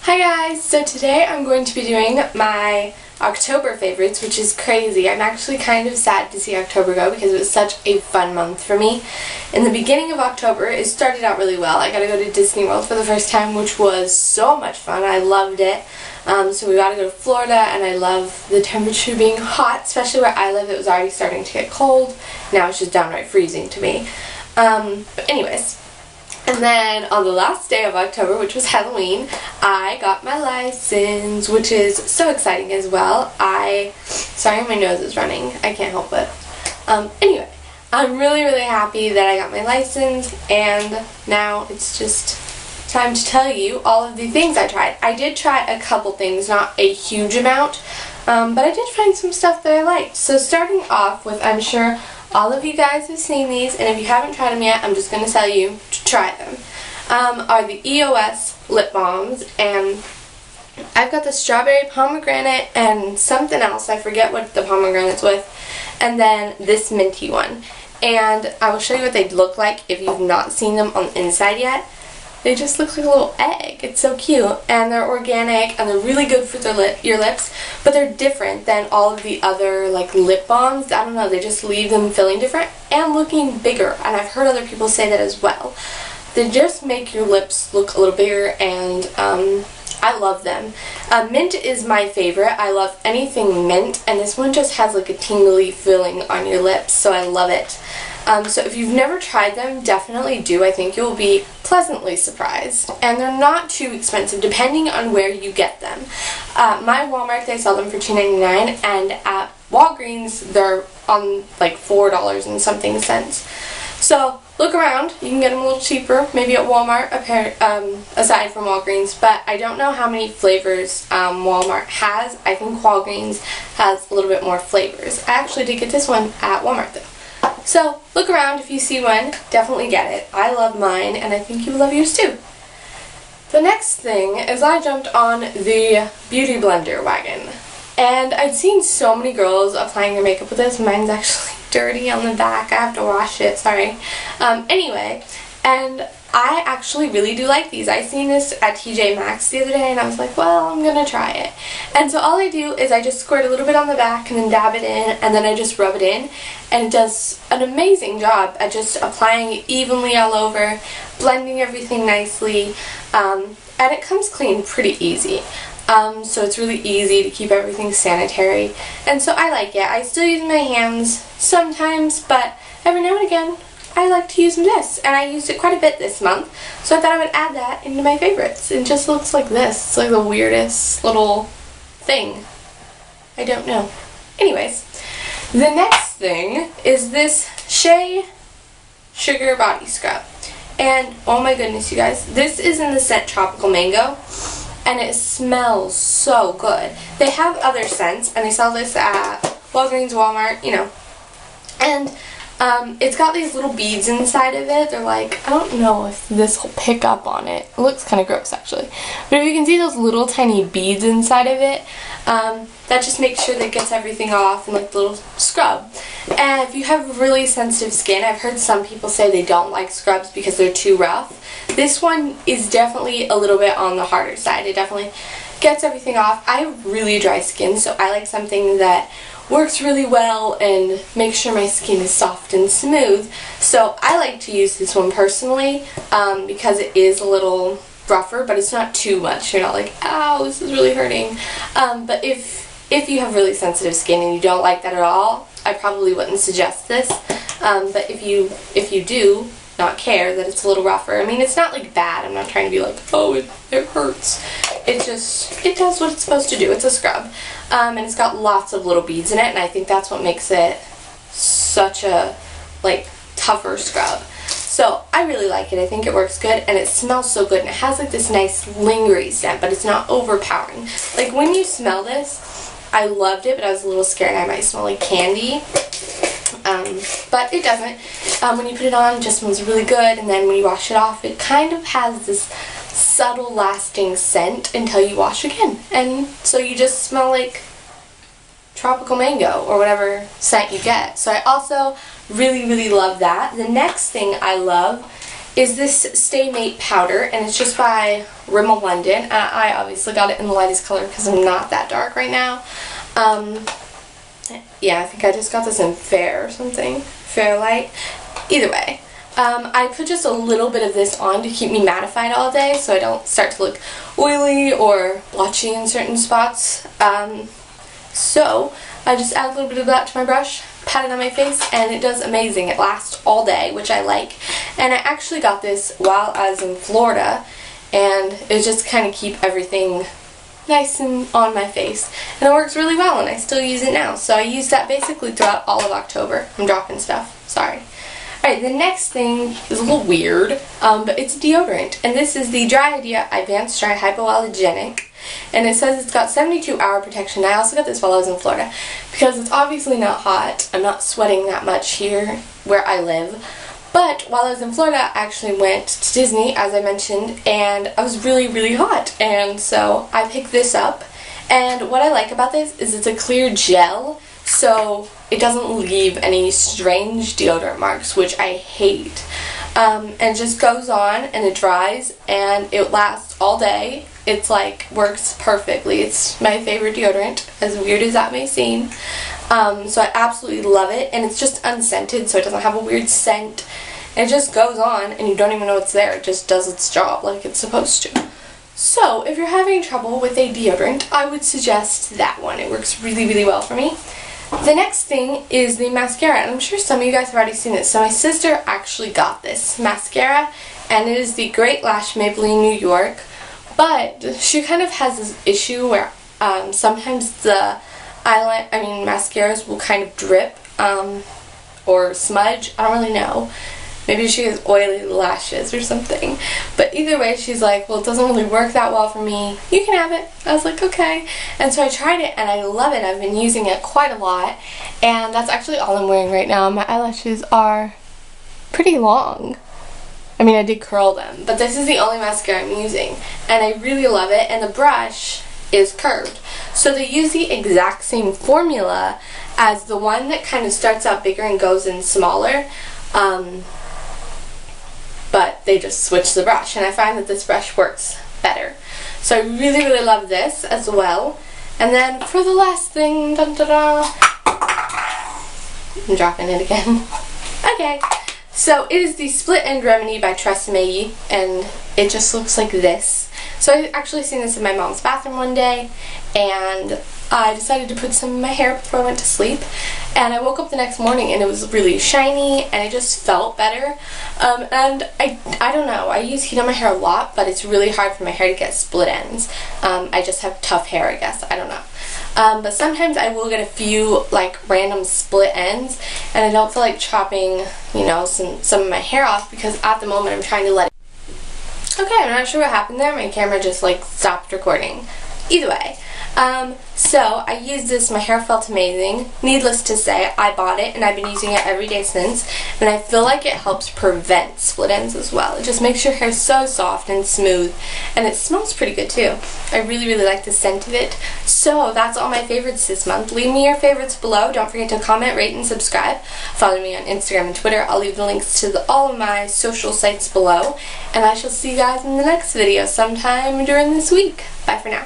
Hi guys! So today I'm going to be doing my October favorites, which is crazy. I'm actually kind of sad to see October go because it was such a fun month for me. In the beginning of October, it started out really well. I got to go to Disney World for the first time, which was so much fun. I loved it. So we got to go to Florida, and I love the temperature being hot, especially where I live. It was already starting to get cold. Now it's just downright freezing to me. But anyways. And then on the last day of October, which was Halloween, I got my license, which is so exciting as well. Sorry, my nose is running. I can't help it. Anyway, I'm really happy that I got my license, and now it's just time to tell you all of the things I tried. I did try a couple things, not a huge amount, but I did find some stuff that I liked. So starting off with, I'm sure all of you guys have seen these, and if you haven't tried them yet, I'm just going to tell you to try them, are the EOS lip balms, and I've got the strawberry pomegranate and something else, I forget what the pomegranate's with, and then this minty one. And I will show you what they look like if you've not seen them on the inside yet. They just look like a little egg. It's so cute, and they're organic, and they're really good for your lips, but they're different than all of the other like lip balms. I don't know, they just leave them feeling different and looking bigger, and I've heard other people say that as well. They just make your lips look a little bigger, and I love them. Mint is my favorite. I love anything mint, and this one just has like a tingly feeling on your lips, so I love it. So if you've never tried them, definitely do. I think you'll be pleasantly surprised. And they're not too expensive, depending on where you get them. My Walmart, they sell them for $2.99, and at Walgreens, they're on like $4 and something cents. So look around. You can get them a little cheaper, maybe at Walmart, aside from Walgreens. But I don't know how many flavors Walmart has. I think Walgreens has a little bit more flavors. I actually did get this one at Walmart, though. So look around. If you see one, definitely get it. I love mine, and I think you will love yours too. The next thing is I jumped on the beauty blender wagon, and I'd seen so many girls applying their makeup with this. Mine's actually dirty on the back. I have to wash it, sorry. Anyway, and I actually really do like these. I seen this at TJ Maxx the other day, and I was like, well, I'm gonna try it. And so all I do is I just squirt a little bit on the back and then dab it in, and then I just rub it in, and it does an amazing job at just applying it evenly all over, blending everything nicely, and it comes clean pretty easy. So it's really easy to keep everything sanitary, and so I like it. I still use my hands sometimes, but every now and again I like to use this, and I used it quite a bit this month, so I thought I would add that into my favorites. It just looks like this. It's like the weirdest little thing. I don't know. Anyways, the next thing is this Shea Sugar Body Scrub, and oh my goodness, you guys, this is in the scent Tropical Mango, and it smells so good. They have other scents, and they sell this at Walgreens, Walmart, you know, and it's got these little beads inside of it. They're like, I don't know if this will pick up on it. It looks kind of gross, actually. But if you can see those little tiny beads inside of it, that just makes sure that it gets everything off in like the little scrub. And if you have really sensitive skin, I've heard some people say they don't like scrubs because they're too rough. This one is definitely a little bit on the harder side. It definitely gets everything off. I have really dry skin, so I like something that works really well and makes sure my skin is soft and smooth. So I like to use this one personally because it is a little rougher, but it's not too much. You're not like, ow, this is really hurting. But if you have really sensitive skin and you don't like that at all, I probably wouldn't suggest this. But if you do not care that it's a little rougher, I mean, it's not like bad. I'm not trying to be like, oh, it hurts. It does what it's supposed to do. It's a scrub. And it's got lots of little beads in it, and I think that's what makes it such a, like, tougher scrub. So I really like it. I think it works good, and it smells so good, and it has like this nice lingering scent, but it's not overpowering. Like when you smell this, I loved it, but I was a little scared I might smell like candy. But it doesn't. When you put it on, it just smells really good, and then when you wash it off, it kind of has this subtle lasting scent until you wash again, and so you just smell like tropical mango or whatever scent you get. So I also really love that. The next thing I love is this Stay Mate powder, and it's just by Rimmel London. I obviously got it in the lightest color because I'm not that dark right now. Yeah, I think I just got this in Fair or something. Fairlight. Either way. I put just a little bit of this on to keep me mattified all day so I don't start to look oily or blotchy in certain spots. So I just add a little bit of that to my brush, pat it on my face, and it does amazing. It lasts all day, which I like. And I actually got this while I was in Florida, and it just kind of keep everything nice and on my face. And it works really well, and I still use it now. So I use that basically throughout all of October. I'm dropping stuff. Sorry. Alright, the next thing is a little weird, but it's deodorant. And this is the Dry Idea Advanced Dry Hypoallergenic. And it says it's got 72-hour protection. I also got this while I was in Florida because it's obviously not hot. I'm not sweating that much here where I live. But while I was in Florida, I actually went to Disney, as I mentioned, and I was really, really hot. And so I picked this up. And what I like about this is it's a clear gel, so it doesn't leave any strange deodorant marks, which I hate. And it just goes on and it dries and it lasts all day. It's like works perfectly. It's my favorite deodorant, as weird as that may seem. So I absolutely love it, and it's just unscented, so it doesn't have a weird scent. It just goes on and you don't even know it's there. It just does its job like it's supposed to. So if you're having trouble with a deodorant, I would suggest that one. It works really, really well for me. The next thing is the mascara, and I'm sure some of you guys have already seen this. So my sister actually got this mascara, and it is the Great Lash Maybelline New York. But she kind of has this issue where sometimes the mascaras will kind of drip or smudge. I don't really know. Maybe she has oily lashes or something. But either way, she's like, well, it doesn't really work that well for me. You can have it. I was like, okay. And so I tried it, and I love it. I've been using it quite a lot. And that's actually all I'm wearing right now. My eyelashes are pretty long. I mean, I did curl them. But this is the only mascara I'm using. And I really love it. And the brush is curved. So they use the exact same formula as the one that kind of starts out bigger and goes in smaller. But they just switch the brush, and I find that this brush works better. So I really, really love this as well. And then for the last thing, dun, dun, dun, I'm dropping it again. Okay, so it is the Split End Remedy by Tresemme, and it just looks like this. So I actually seen this in my mom's bathroom one day, and I decided to put some in my hair before I went to sleep, and I woke up the next morning and it was really shiny and it just felt better. And I don't know, I use heat on my hair a lot, but it's really hard for my hair to get split ends. I just have tough hair, I guess, I don't know. But sometimes I will get a few like random split ends, and I don't feel like chopping, you know, some of my hair off because at the moment I'm trying to let it. Okay, I'm not sure what happened there. My camera just like stopped recording. Either way. So I used this, my hair felt amazing. Needless to say, I bought it and I've been using it every day since, and I feel like it helps prevent split ends as well. It just makes your hair so soft and smooth, and it smells pretty good too. I really, really like the scent of it. So that's all my favorites this month. Leave me your favorites below. Don't forget to comment, rate, and subscribe. Follow me on Instagram and Twitter. I'll leave the links to all of my social sites below, and I shall see you guys in the next video sometime during this week. Bye for now.